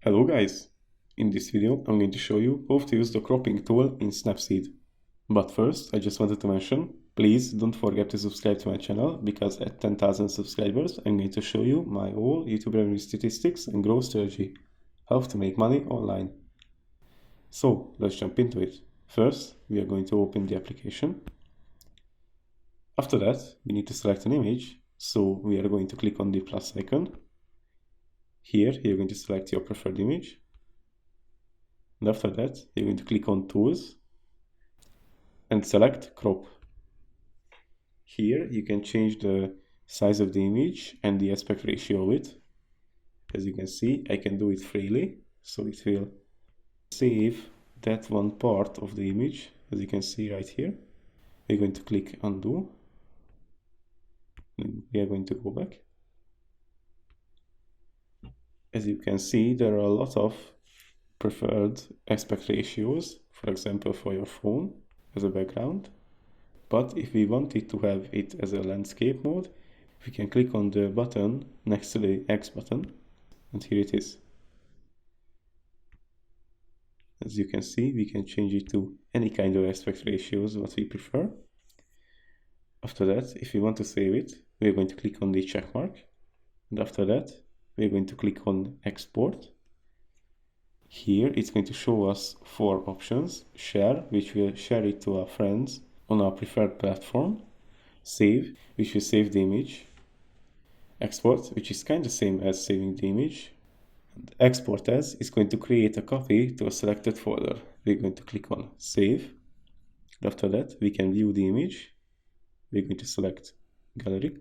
Hello guys! In this video I'm going to show you how to use the cropping tool in Snapseed. But first I just wanted to mention, please don't forget to subscribe to my channel because at 10,000 subscribers I'm going to show you my whole YouTube revenue statistics and growth strategy, how to make money online. So let's jump into it. First we are going to open the application. After that we need to select an image, so we are going to click on the plus icon. Here you're going to select your preferred image, and after that you're going to click on Tools and select Crop. Here you can change the size of the image and the aspect ratio of it. As you can see, I can do it freely, so it will save that one part of the image, as you can see right here. We're going to click Undo, and we are going to go back. As you can see, there are a lot of preferred aspect ratios, for example for your phone as a background. But if we wanted to have it as a landscape mode, we can click on the button next to the X button, and here it is. As you can see, we can change it to any kind of aspect ratios what we prefer. After that, if we want to save it, we're going to click on the check mark, and after that we're going to click on Export. Here it's going to show us 4 options: Share, which will share it to our friends on our preferred platform; Save, which will save the image; Export, which is kind of same as saving the image; and Export as is going to create a copy to a selected folder. We're going to click on Save. After that we can view the image. We're going to select Gallery,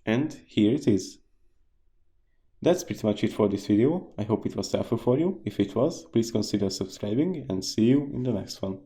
and here it is. That's pretty much it for this video. I hope it was helpful for you. If it was, please consider subscribing, and see you in the next one.